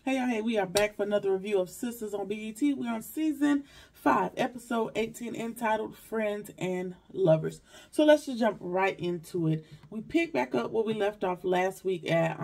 Hey, we are back for another review of Sisters on BET. We're on season 5, episode 18, entitled Friends and Lovers. So let's just jump right into it. We pick back up where we left off last week at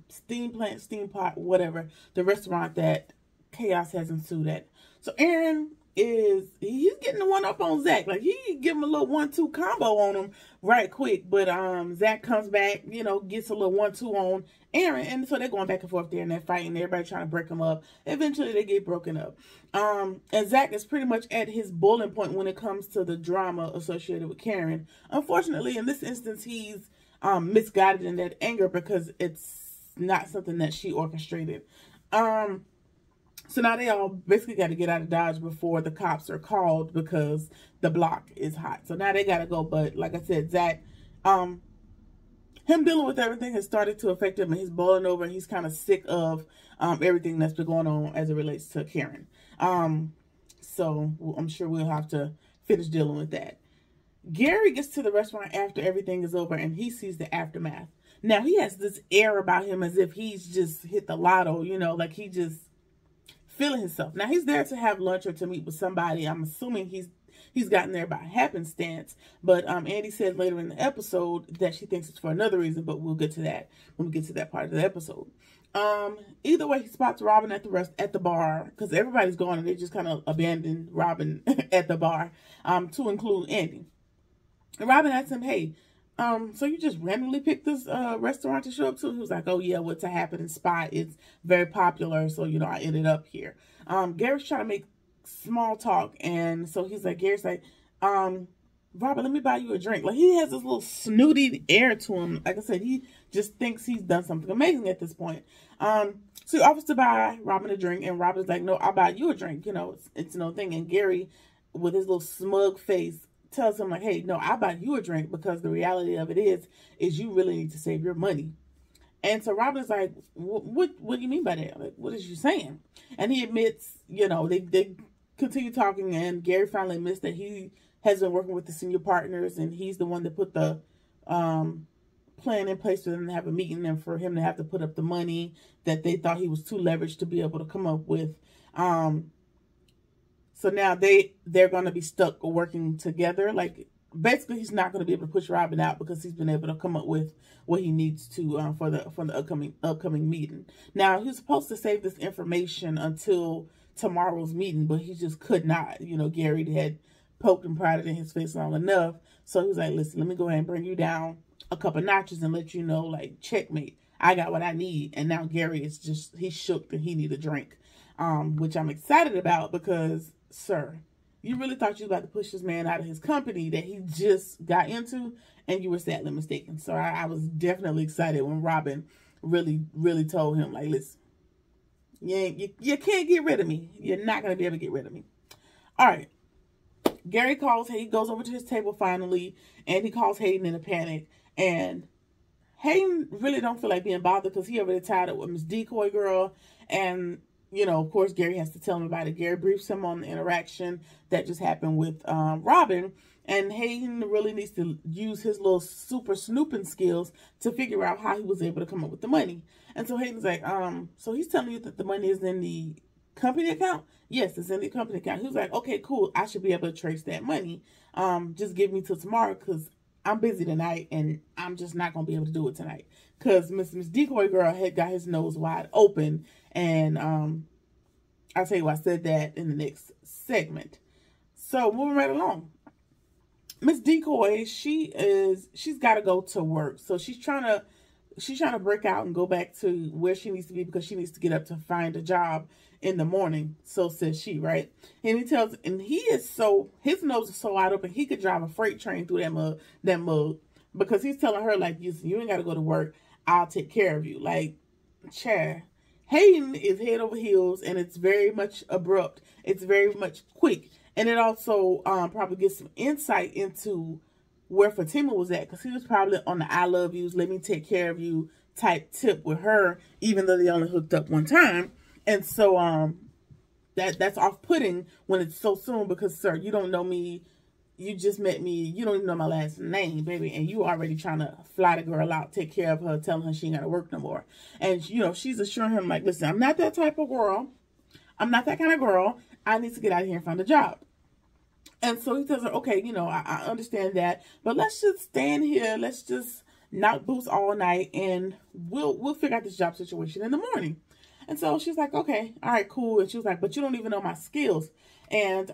Steam Pot, whatever, the restaurant that chaos has ensued at. So Aaron he's getting the one up on Zach. Like, he give him a little 1-2 combo on him right quick. But Zach comes back, gets a little 1-2 on Aaron. And so they're going back and forth there and they're fighting. Everybody trying to break them up. Eventually they get broken up. And Zach is pretty much at his boiling point when it comes to the drama associated with Karen. Unfortunately, in this instance, he's misguided in that anger because it's not something that she orchestrated. So now they all basically got to get out of Dodge before the cops are called because the block is hot. So now they got to go. But like I said, Zach, him dealing with everything has started to affect him, and he's boiling over, and he's kind of sick of everything that's been going on as it relates to Karen. So I'm sure we'll have to finish dealing with that. Gary gets to the restaurant after everything is over, and he sees the aftermath. Now, he has this air about him as if he's just hit the lotto, like he just feeling himself. Now, he's there to have lunch or to meet with somebody. I'm assuming he's gotten there by happenstance. But Andy said later in the episode that she thinks it's for another reason, but we'll get to that when we get to that part of the episode. Either way, he spots Robin at the bar because everybody's gone and they just kind of abandoned Robin at the bar, to include Andy. And Robin asks him, "Hey, so you just randomly picked this restaurant to show up to?" He was like, "Oh yeah, what's a happening spot? It's very popular, so I ended up here." Gary's trying to make small talk, and so Gary's like, "Robert, let me buy you a drink." Like, he has this little snooty air to him. Like I said, he just thinks he's done something amazing at this point. So he offers to buy Robin a drink, and Robin's like, "No, I'll buy you a drink. It's no thing." And Gary, with his little smug face, tells him, like, "Hey, no, I'll buy you a drink because the reality of it is you really need to save your money." And so Robin's like, what do you mean by that? Like, what is you saying? And he admits, they continue talking, and Gary finally admits that he has been working with the senior partners, and he's the one that put the plan in place for them to have a meeting and for him to have to put up the money that they thought he was too leveraged to be able to come up with. So now they're going to be stuck working together. Like, basically, he's not going to be able to push Robin out because he's been able to come up with what he needs to for the upcoming meeting. Now, he was supposed to save this information until tomorrow's meeting, but he just could not. Gary had poked and prodded in his face long enough. So he was like, "Listen, let me go ahead and bring you down a couple notches and let you know, like, checkmate. I got what I need." And now Gary is he's shook and he need a drink, which I'm excited about because, sir, you really thought you was about to push this man out of his company that he just got into, and you were sadly mistaken. So I was definitely excited when Robin really told him, like, "Listen, you can't get rid of me. You're not going to be able to get rid of me." All right. Gary he goes over to his table finally, and he calls Hayden in a panic. And Hayden really don't feel like being bothered because he already tied up with Miss Decoy Girl. And of course, Gary has to tell him about it. Gary briefs him on the interaction that just happened with Robin. And Hayden really needs to use his little super snooping skills to figure out how he was able to come up with the money. And so Hayden's like, so he's telling you that the money is in the company account? Yes, it's in the company account. He was like, "Okay, cool. I should be able to trace that money. Just give me till tomorrow because I'm busy tonight and I'm just not going to be able to do it tonight." Because Miss Decoy Girl had got his nose wide open. And I'll tell you why I said that in the next segment. So moving right along. Miss Decoy, she's got to go to work. So she's trying to break out and go back to where she needs to be because she needs to get up to find a job in the morning. So says she, right? And his nose is so wide open, he could drive a freight train through that mug because he's telling her, like, you ain't got to go to work. I'll take care of you. Like, chair. Hayden is head over heels, and it's very much abrupt. It's very much quick. And it also probably gives some insight into where Fatima was at, because he was probably on the "I love yous, let me take care of you" type tip with her, even though they only hooked up one time. And so that's off-putting when it's so soon because, sir, you don't know me you just met me. You don't even know my last name, baby. And you already trying to fly the girl out, take care of her, telling her she ain't got to work no more. And, you know, she's assuring him, like, listen, I'm not that type of girl. I'm not that kind of girl. I need to get out of here and find a job. And so he tells her, okay, you know, I understand that. But let's just stand here. Let's just knock boots all night. And we'll figure out this job situation in the morning. And so she's like, okay, all right, cool. And she was like, but you don't even know my skills. And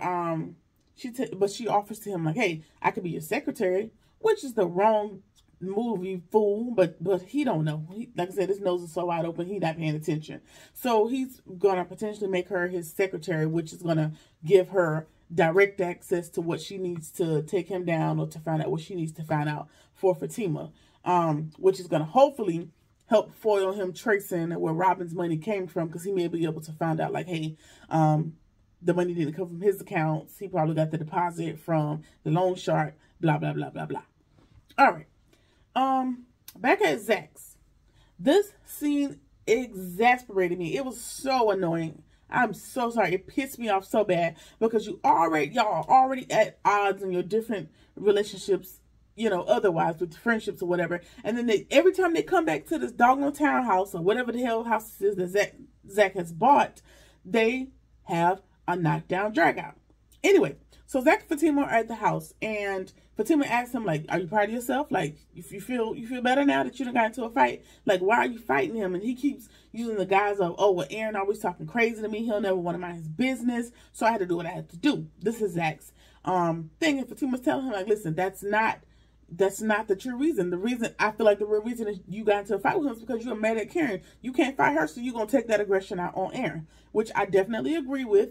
but she offers to him like, hey, I could be your secretary, which is the wrong move, you fool. But he don't know. Like I said, his nose is so wide open, he not paying attention. So he's gonna potentially make her his secretary, which is gonna give her direct access to what she needs to take him down, or to find out what she needs to find out for Fatima, which is gonna hopefully help foil him tracing where Robin's money came from, because he may be able to find out, like, hey, the money didn't come from his accounts. He probably got the deposit from the loan shark, blah, blah, blah, blah, blah. All right. Back at Zach's. This scene exasperated me. It was so annoying. I'm so sorry. It pissed me off so bad, because y'all are already at odds in your different relationships, you know, otherwise, with friendships or whatever. And then every time they come back to this doggone townhouse or whatever the hell house it is that Zach has bought, they have a knockdown drag out. Anyway, so Zach and Fatima are at the house, and Fatima asks him, like, are you proud of yourself? Like, if you feel better now that you done got into a fight? Like, why are you fighting him? And he keeps using the guise of, oh, well, Aaron always talking crazy to me. He'll never want to mind his business. So I had to do what I had to do. This is Zach's thing. And Fatima's telling him, like, listen, that's not the true reason. The reason, I feel like the real reason is you got into a fight with him is because you're mad at Karen. You can't fight her, so you're going to take that aggression out on Aaron, which I definitely agree with.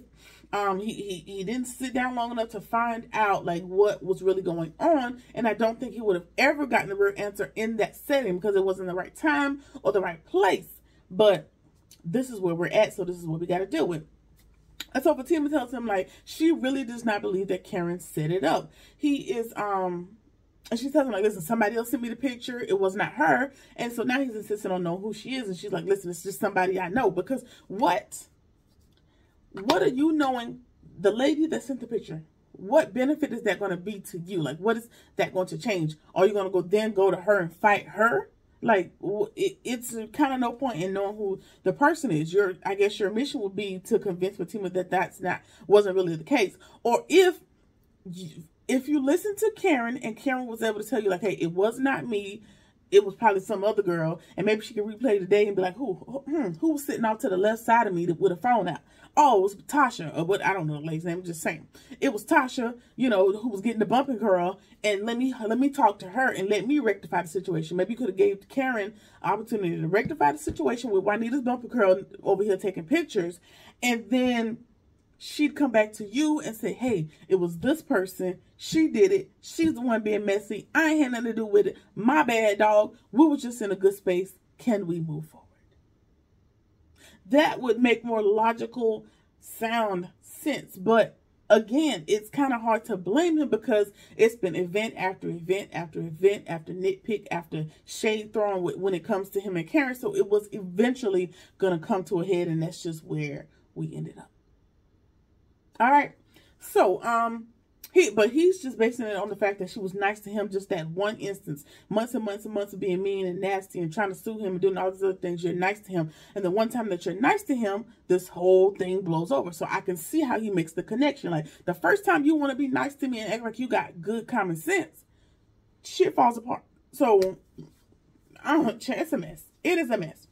He didn't sit down long enough to find out, like, what was really going on. And I don't think he would have ever gotten the real answer in that setting, because it wasn't the right time or the right place. But this is where we're at, so this is what we got to deal with. And so Fatima tells him, like, she really does not believe that Karen set it up. He is, and she tells him, like, listen, somebody else sent me the picture. It was not her. And so now he's insisting on knowing who she is. And she's like, listen, it's just somebody I know. Because what are you knowing the lady that sent the picture? What benefit is that going to be to you? Like, what is that going to change? Are you going to go to her and fight her? Like, it's kind of no point in knowing who the person is. I guess your mission would be to convince Fatima that wasn't really the case. Or if you listen to Karen and Karen was able to tell you, like, hey, it was not me, it was probably some other girl, and maybe she could replay the day and be like, who was sitting off to the left side of me with a phone out? Oh, it was Tasha, or what? I don't know the lady's name. I'm just saying it was Tasha, you know, who was getting the bumping girl, and let me talk to her and let me rectify the situation. Maybe you could have gave Karen an opportunity to rectify the situation with Juanita's bumping girl over here taking pictures, and then she'd come back to you and say, hey, it was this person. She did it. She's the one being messy. I ain't had nothing to do with it. My bad, dog. We were just in a good space. Can we move forward? That would make more logical sound sense. But again, it's kind of hard to blame him, because it's been event after event after event after nitpick after shade thrown when it comes to him and Karen. So it was eventually going to come to a head, and that's just where we ended up. All right. So, he's just basing it on the fact that she was nice to him just that one instance. Months and months and months of being mean and nasty and trying to sue him and doing all these other things. You're nice to him. And the one time that you're nice to him, this whole thing blows over. So I can see how he makes the connection. Like, the first time you want to be nice to me and act like you got good common sense, shit falls apart. So, it's a mess. It is a mess.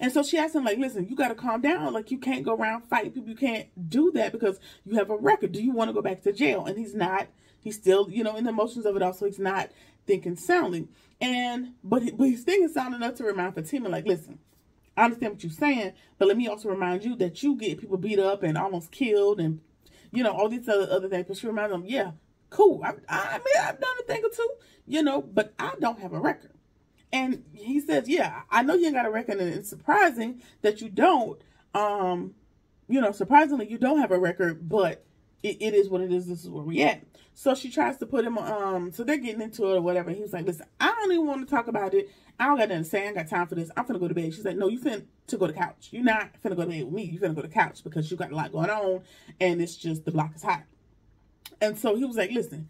And so she asked him, like, listen, you got to calm down. Like, you can't go around fighting people. You can't do that because you have a record. Do you want to go back to jail? And he's not. He's still, you know, in the emotions of it all. So he's not thinking soundly. But he's thinking sound enough to remind Fatima, like, listen, I understand what you're saying, but let me also remind you that you get people beat up and almost killed and, you know, all these other things. But she reminds him, yeah, cool. I mean, I've done a thing or two, you know, but I don't have a record. And he says, yeah, I know you ain't got a record, and it's surprising that you don't, you know, surprisingly you don't have a record, but it is what it is. This is where we at. So she tries to put him, so they're getting into it or whatever. He was like, listen, I don't even want to talk about it. I don't got nothing to say. I ain't got time for this. I'm finna go to bed. She's like, no, you finna to go to the couch. You're not finna go to bed with me. You finna go to the couch because you got a lot going on, and it's just the block is hot. And so he was like, listen,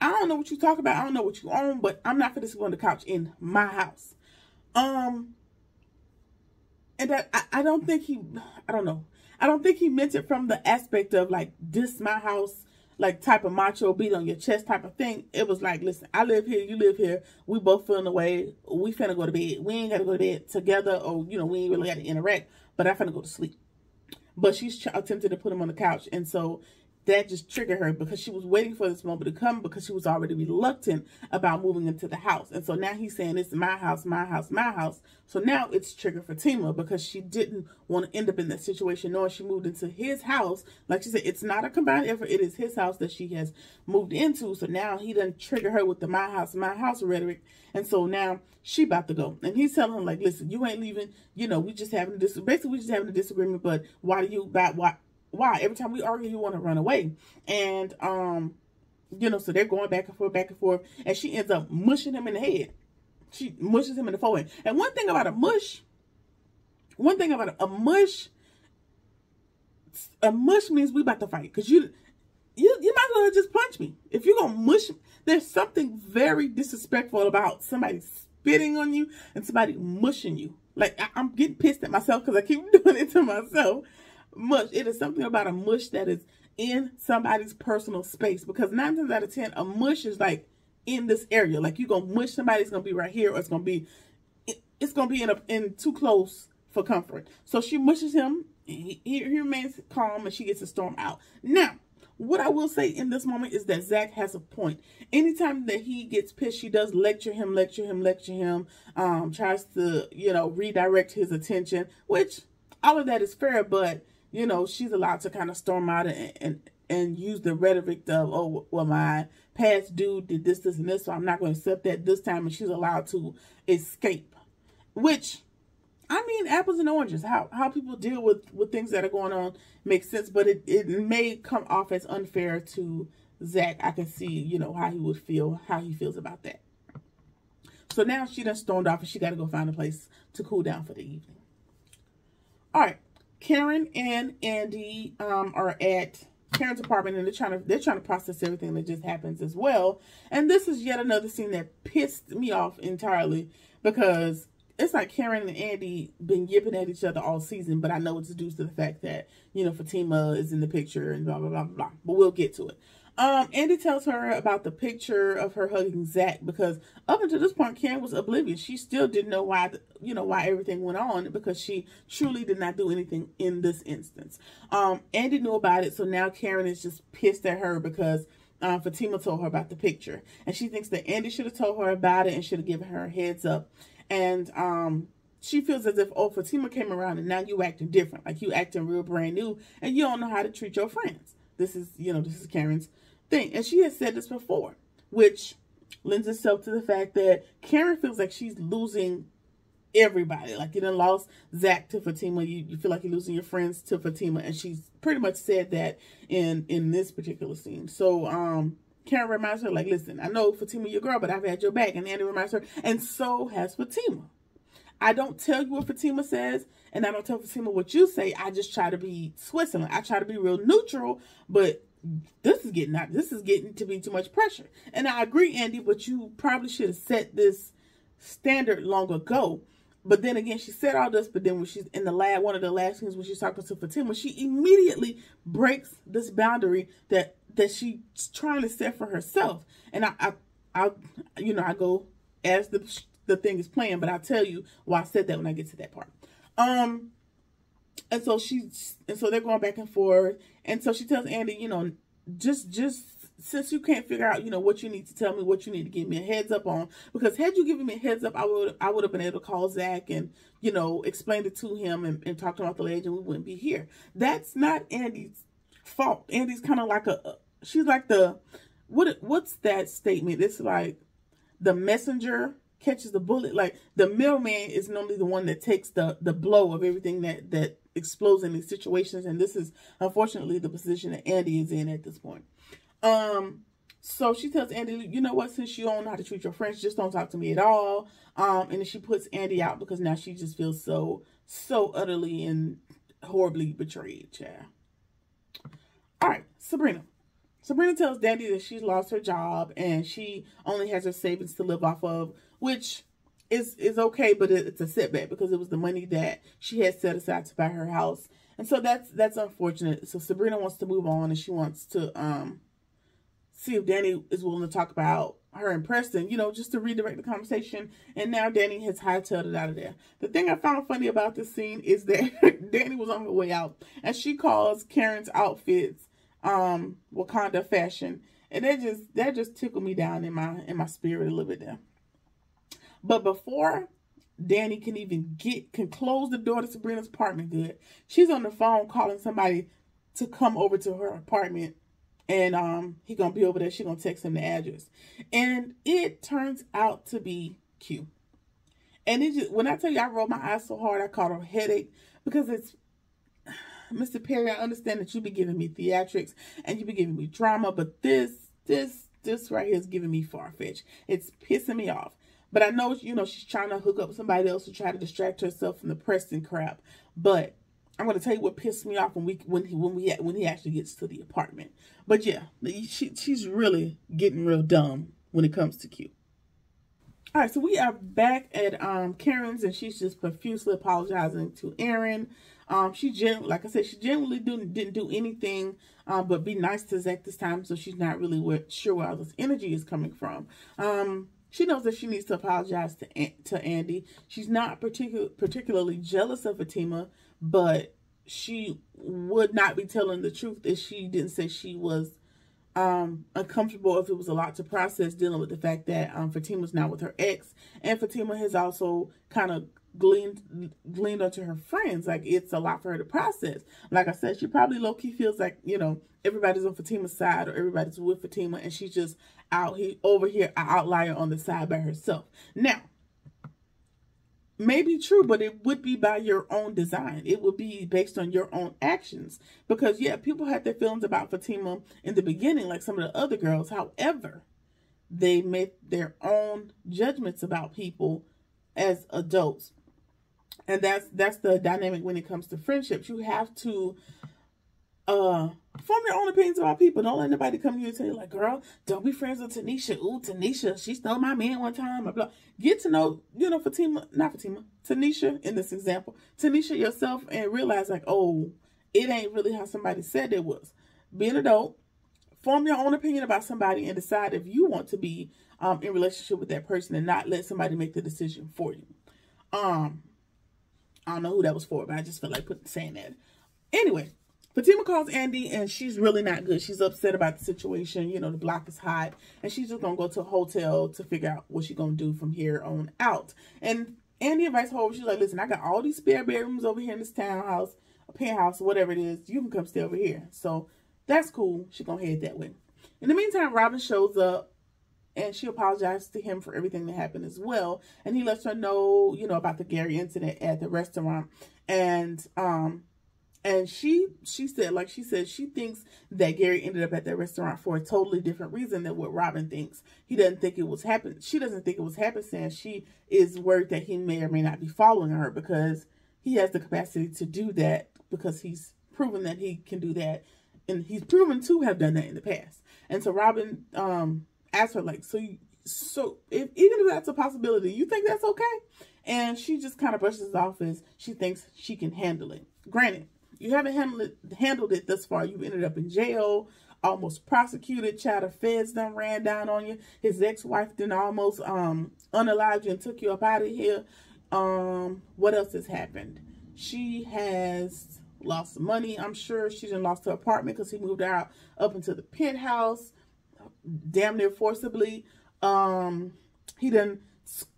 I don't know what you talk about. I don't know what you own, but I'm not going to sleep on the couch in my house. And that I don't think he, I don't know. I don't think he meant it from the aspect of like, this my house, like type of macho beat on your chest type of thing. It was like, listen, I live here, you live here. We both feeling the way. We finna go to bed. We ain't got to go to bed together, or, you know, we ain't really got to interact, but I finna go to sleep. But she's attempted to put him on the couch. And so that just triggered her, because she was waiting for this moment to come, because she was already reluctant about moving into the house. And so now he's saying, it's my house, my house, my house. So now it's triggered Fatima, because she didn't want to end up in that situation, knowing she moved into his house. Like she said, it's not a combined effort. It is his house that she has moved into. So now he done trigger her with the my house rhetoric. And so now she about to go. And he's telling her, like, listen, you ain't leaving. You know, we just having this. Basically, we just having a disagreement. But why do you, why every time we argue you want to run away? And you know, so they're going back and forth, and she ends up mushing him in the head. She mushes him in the forehead. And one thing about a mush means we about to fight, because you might as well just punch me. If you're gonna mush, there's something very disrespectful about somebody spitting on you and somebody mushing you. Like, I'm getting pissed at myself because I keep doing it to myself. Mush. It is something about a mush that is in somebody's personal space, because 9 times out of 10, a mush is like in this area. Like, you're gonna mush somebody, it's gonna be right here, or it's gonna be in too close for comfort. So she mushes him. He remains calm, and she gets to storm out. Now, what I will say in this moment is that Zach has a point. Anytime that he gets pissed, she does lecture him, tries to, you know, redirect his attention, which all of that is fair, but you know, she's allowed to kind of storm out and use the rhetoric of, oh, well, my past dude did this, and this, so I'm not going to accept that this time. And she's allowed to escape, which, I mean, apples and oranges. How people deal with things that are going on makes sense, but it may come off as unfair to Zach. I can see, you know, how he feels about that. So now she done stormed off, and she got to go find a place to cool down for the evening. All right. Karen and Andy are at Karen's apartment, and they're trying to process everything that just happens as well. And this is yet another scene that pissed me off entirely, because it's like Karen and Andy been yipping at each other all season, but I know it's due to the fact that, you know, Fatima is in the picture and blah blah blah blah. But we'll get to it. Andy tells her about the picture of her hugging Zach, because up until this point, Karen was oblivious. She still didn't know why everything went on, because she truly did not do anything in this instance. Andy knew about it, so now Karen is just pissed at her because Fatima told her about the picture, and she thinks that Andy should have told her about it and should have given her a heads up. And she feels as if, oh, Fatima came around and now you acting different, like you acting real brand new, and you don't know how to treat your friends. This is Karen's thing. And she has said this before, which lends itself to the fact that Karen feels like she's losing everybody. Like, you done lost Zach to Fatima. You feel like you're losing your friends to Fatima. And she's pretty much said that in this particular scene. So, Karen reminds her, like, listen, I know Fatima your girl, but I've had your back. And Andy reminds her, and so has Fatima. I don't tell you what Fatima says, and I don't tell Fatima what you say. I just try to be Switzerland. I try to be real neutral, but this is getting to be too much pressure. And I agree, Andy, but you probably should have set this standard long ago. But then again, she said all this, but then when she's in the lab, one of the last things when she's talking to Fatima, she immediately breaks this boundary that she's trying to set for herself. And I go as the thing is playing, but I'll tell you why I said that when I get to that part. And so they're going back and forth. And so she tells Andy, you know, just since you can't figure out, you know, what you need to tell me, what you need to give me a heads up on, because had you given me a heads up, I would have been able to call Zach and, you know, explain it to him and talk to him about the ledge, and we wouldn't be here. That's not Andy's fault. Andy's kind of like she's like what's that statement? It's like the messenger catches the bullet. Like, the middleman is normally the one that takes the blow of everything that explodes in these situations. And this is unfortunately the position that Andy is in at this point. So she tells Andy, you know what, since you don't know how to treat your friends, just don't talk to me at all. And then she puts Andy out because now she just feels so utterly and horribly betrayed. Yeah. All right, Sabrina. Sabrina tells Danny that she's lost her job and she only has her savings to live off of, which is okay, but it's a setback because it was the money that she had set aside to buy her house. And so that's unfortunate. So Sabrina wants to move on and she wants to see if Danny is willing to talk about her and Preston, you know, just to redirect the conversation. And now Danny has hightailed it out of there. The thing I found funny about this scene is that Danny was on her way out and she calls Karen's outfits Wakanda fashion. And that just tickled me down in my spirit a little bit there. But before Danny can close the door to Sabrina's apartment good, she's on the phone calling somebody to come over to her apartment. And he gonna be over there. She gonna text him the address. And it turns out to be Q. And it just, when I tell you I rolled my eyes so hard I caught a headache, because it's, Mr. Perry, I understand that you be giving me theatrics and you be giving me drama, but this right here is giving me far-fetched. It's pissing me off. But I know, you know, she's trying to hook up with somebody else to try to distract herself from the Preston crap. But I'm going to tell you what pissed me off when he actually gets to the apartment. But yeah, she's really getting real dumb when it comes to Q. All right, so we are back at Karen's, and she's just profusely apologizing to Aaron. Like I said, she generally didn't do anything but be nice to Zach this time, so she's not really sure where all this energy is coming from. She knows that she needs to apologize to Andy. She's not particularly jealous of Fatima, but she would not be telling the truth if she didn't say she was uncomfortable, if it was a lot to process, dealing with the fact that Fatima's now with her ex, and Fatima has also kind of gleaned onto her friends. Like, it's a lot for her to process. Like I said, she probably low-key feels like, you know, everybody's on Fatima's side or everybody's with Fatima, and she's just over here, an outlier on the side by herself. Now, may be true, but it would be by your own design. It would be based on your own actions. Because, yeah, people had their feelings about Fatima in the beginning, like some of the other girls. However, they made their own judgments about people as adults. And that's the dynamic when it comes to friendships. You have to form your own opinions about people. Don't let nobody come to you and tell you, like, girl, don't be friends with Tanisha. Ooh, Tanisha, she stole my man one time. Blah, blah. Get to know, you know, Tanisha in this example. Tanisha yourself, and realize, like, oh, it ain't really how somebody said it was. Be an adult. Form your own opinion about somebody and decide if you want to be in relationship with that person and not let somebody make the decision for you. I don't know who that was for, but I just felt like saying that. Anyway, Fatima calls Andy, and she's really not good. She's upset about the situation. You know, the block is hot, and she's just going to go to a hotel to figure out what she's going to do from here on out. And Andy invites her over. She's like, listen, I got all these spare bedrooms over here in this townhouse, a penthouse, whatever it is. You can come stay over here. So that's cool. She's going to head that way. In the meantime, Robin shows up, and she apologizes to him for everything that happened as well. And he lets her know, you know, about the Gary incident at the restaurant. And she said she thinks that Gary ended up at that restaurant for a totally different reason than what Robin thinks. She doesn't think it was happenstance. She is worried that he may or may not be following her, because he has the capacity to do that, because he's proven that he can do that, and he's proven to have done that in the past. And so Robin asked her, like, so even if that's a possibility, you think that's okay? And she just kind of brushes it off as she thinks she can handle it. Granted, you haven't handled it thus far. You've ended up in jail, almost prosecuted, child of feds done ran down on you. His ex-wife done almost unalived you and took you up out of here. What else has happened? She has lost money. I'm sure she done lost her apartment because he moved her out up into the penthouse, damn near forcibly. He done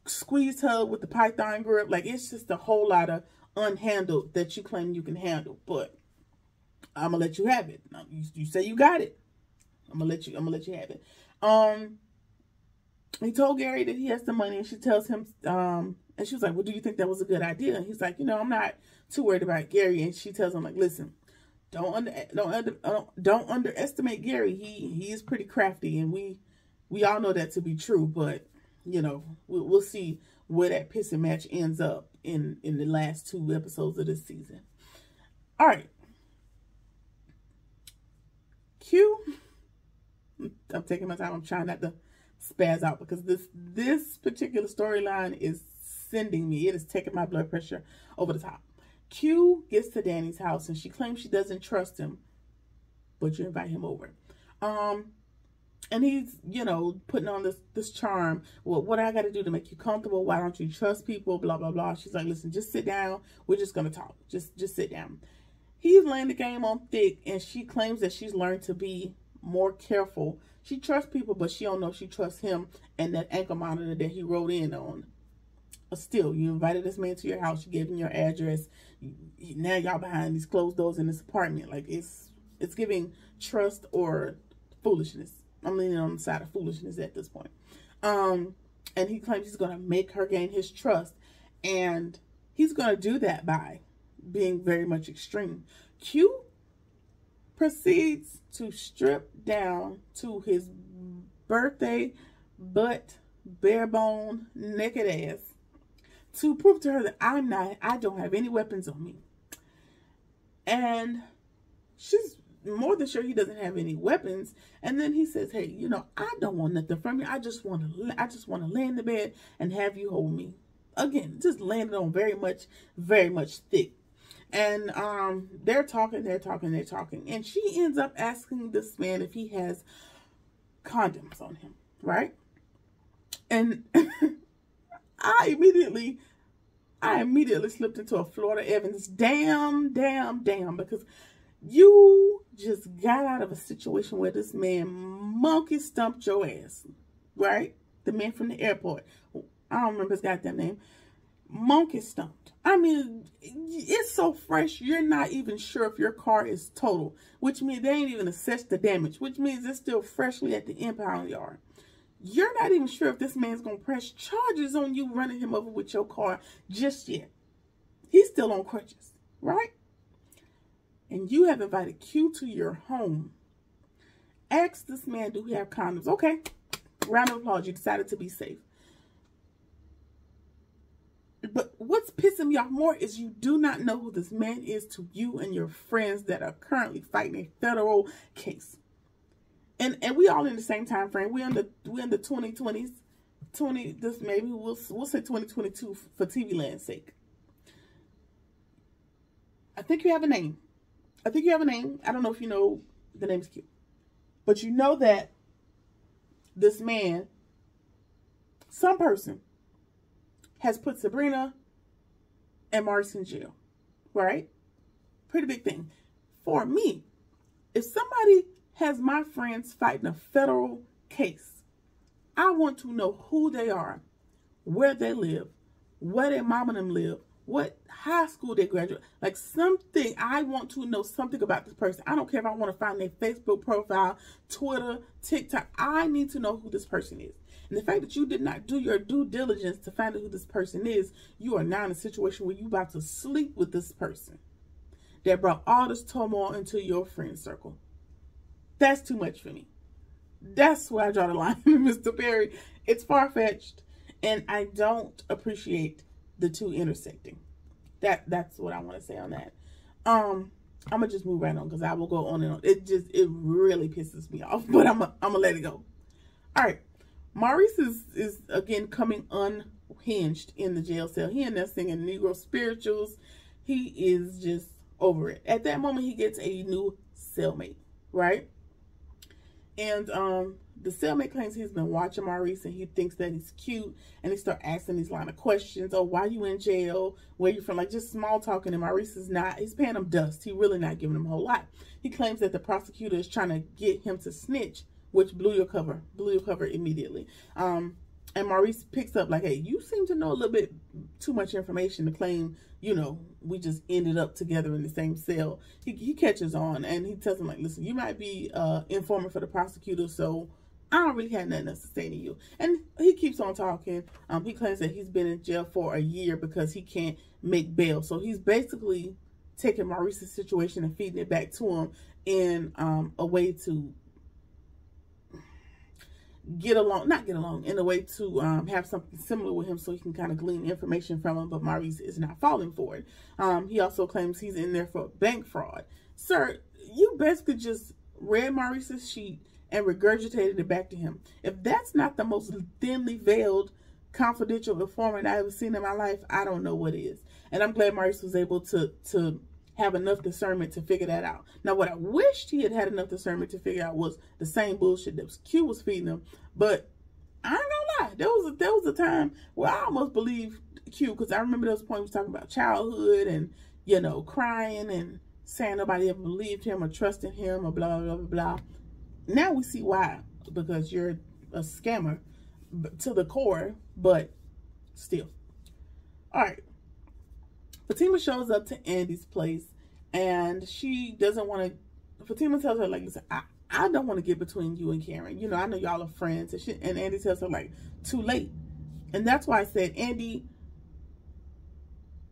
squeezed her with the python grip. Like, it's just a whole lot of unhandled that you claim you can handle, but I'm gonna let you have it. You say you got it. I'm gonna let you have it. He told Gary that he has the money, and she tells him, and she was like, well, do you think that was a good idea? And he's like, you know, I'm not too worried about Gary. And she tells him, like, listen, don't underestimate Gary. He is pretty crafty, and we all know that to be true, but you know, we'll see where that pissing match ends up in the last 2 episodes of this season. All right. Q I'm taking my time. I'm trying not to spaz out because this particular storyline is sending me. It is taking my blood pressure over the top. Q gets to Danny's house and she claims she doesn't trust him, but you invite him over. And he's, you know, putting on this charm. Well, what I got to do to make you comfortable? Why don't you trust people? Blah, blah, blah. She's like, listen, just sit down. We're just going to talk. Just sit down. He's laying the game on thick, and she claims that she's learned to be more careful. She trusts people, but she don't know if she trusts him and that ankle monitor that he wrote in on. But still, you invited this man to your house. You gave him your address. Now y'all behind these closed doors in this apartment. Like, it's giving trust or foolishness. I'm leaning on the side of foolishness at this point. And he claims he's going to make her gain his trust. And he's going to do that by being very much extreme. Q proceeds to strip down to his birthday butt, bare bone, naked ass to prove to her that I don't have any weapons on me. And she's more than sure he doesn't have any weapons. And then he says, hey, you know, I don't want nothing from you. I just want to lay in the bed and have you hold me. Again, just landed on very much thick. And they're talking. And she ends up asking this man if he has condoms on him, right? And I immediately slipped into a Florida Evans damn, because you just got out of a situation where this man monkey stumped your ass, right? The man from the airport. I don't remember his goddamn name. Monkey stumped. I mean, it's so fresh, you're not even sure if your car is total, which means they ain't even assessed the damage, which means it's still freshly at the impound yard. You're not even sure if this man's going to press charges on you running him over with your car just yet. He's still on crutches, right? And you have invited Q to your home. Ask this man, do he have condoms? Okay. Round of applause. You decided to be safe. But what's pissing me off more is you do not know who this man is to you and your friends that are currently fighting a federal case. And we all in the same time frame. We're in the 2020s. Maybe we'll say 2022 for TV land's sake. I think you have a name. I don't know if you know the name's Q. But you know that this man, some person, has put Sabrina and Maurice in jail. Right? Pretty big thing. For me, if somebody has my friends fighting a federal case, I want to know who they are, where they live, where their mom and them live, what high school they graduate. Like something, I want to know something about this person. I don't care if I want to find their Facebook profile, Twitter, TikTok. I need to know who this person is. And the fact that you did not do your due diligence to find out who this person is, you are now in a situation where you're about to sleep with this person that brought all this turmoil into your friend circle. That's too much for me. That's where I draw the line, Mr. Perry. It's far-fetched, and I don't appreciate the two intersecting. That's what I want to say on that. I'm gonna just move right on because I will go on and on. It really pisses me off, but I'm gonna let it go. All right, Maurice is again coming unhinged in the jail cell. He in there singing Negro spirituals. He is just over it. At that moment, he gets a new cellmate, right? And the cellmate claims he's been watching Maurice and he thinks that he's cute, and he start asking these line of questions. Oh, why you in jail? Where you from? Like just small talking. And Maurice is not, he's paying him dust. He really not giving him a whole lot. He claims that the prosecutor is trying to get him to snitch, which blew your cover immediately. And Maurice picks up like, hey, you seem to know a little bit too much information to claim, you know, we just ended up together in the same cell. He catches on and he tells him like, listen, you might be informant for the prosecutor, so I don't really have nothing else to say to you. And he keeps on talking. He claims that he's been in jail for a year because he can't make bail. So he's basically taking Maurice's situation and feeding it back to him in a way to not get along, in a way to have something similar with him so he can kind of glean information from him, but Maurice is not falling for it. He also claims he's in there for bank fraud. Sir, you basically just read Maurice's sheet and regurgitated it back to him. If that's not the most thinly veiled confidential informant I've ever seen in my life, I don't know what is. And I'm glad Maurice was able to have enough discernment to figure that out. Now, what I wished he had enough discernment to figure out was the same bullshit that Q was feeding him. But I ain't gonna lie, there was a time where I almost believed Q, because I remember there was a point he was talking about childhood and, you know, crying and saying nobody ever believed him or trusted him or blah, blah, blah, blah. Now we see why, because you're a scammer to the core, but still. All right. Fatima shows up to Andy's place, and she doesn't want to. Fatima tells her, like, listen, I don't want to get between you and Karen. You know, I know y'all are friends. And Andy tells her, like, too late. And that's why I said Andy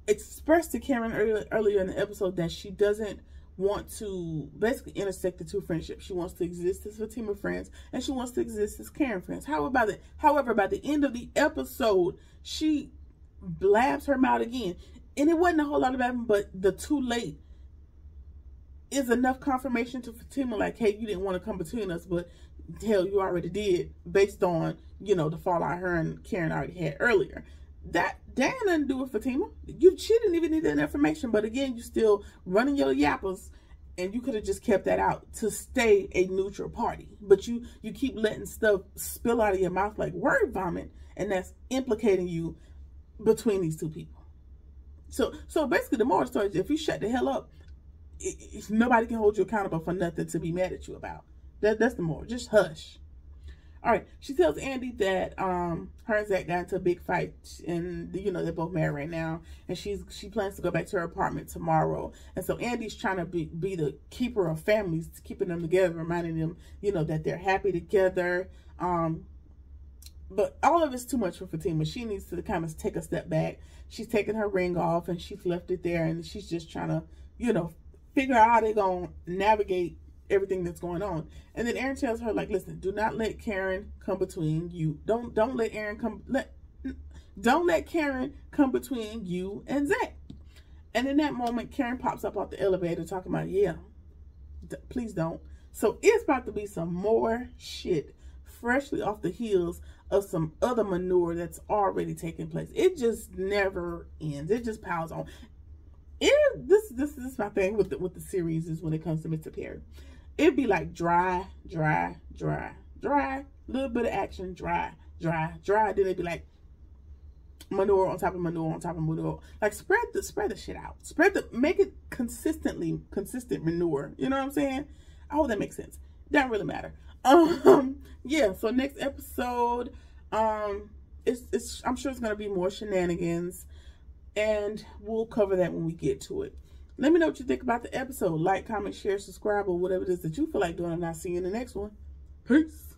expressed to Karen earlier in the episode that she doesn't want to basically intersect the two friendships. She wants to exist as Fatima friends, and she wants to exist as Karen friends. However, by the end of the episode, she blabs her mouth again. And it wasn't a whole lot about him, but the too late is enough confirmation to Fatima, like, hey, you didn't want to come between us, but hell, you already did, based on, you know, the fallout her and Karen already had earlier. That had nothing to do with Fatima. She didn't even need that information, but again, you still running your yappers, and you could have just kept that out to stay a neutral party. But you keep letting stuff spill out of your mouth like word vomit, and that's implicating you between these two people. So basically, the moral story is, if you shut the hell up, nobody can hold you accountable for nothing to be mad at you about. That's the moral. Just hush. All right. She tells Andy that her and Zach got into a big fight, and you know they're both married right now, and she plans to go back to her apartment tomorrow. And so Andy's trying to be the keeper of families, keeping them together, reminding them, you know, that they're happy together. But all of it's too much for Fatima. She needs to kind of take a step back. She's taken her ring off, and she's left it there, and she's just trying to, you know, figure out how they're going to navigate everything that's going on. And then Aaron tells her, like, listen, do not let Karen come between you. Don't let Karen come between you and Zach. And in that moment, Karen pops up off the elevator talking about, yeah, please don't. So it's about to be some more shit freshly off the heels of some other manure that's already taking place. It just never ends. It just piles on. This is my thing with the series, is when it comes to Mr. Perry. It'd be like dry, little bit of action, dry. Then it'd be like manure on top of manure on top of manure. Like spread the shit out. Make it consistent manure. You know what I'm saying? I hope that makes sense. Doesn't really matter. Yeah, so next episode, I'm sure it's gonna be more shenanigans, and we'll cover that when we get to it. Let me know what you think about the episode. Like, comment, share, subscribe, or whatever it is that you feel like doing, and I'll see you in the next one. Peace.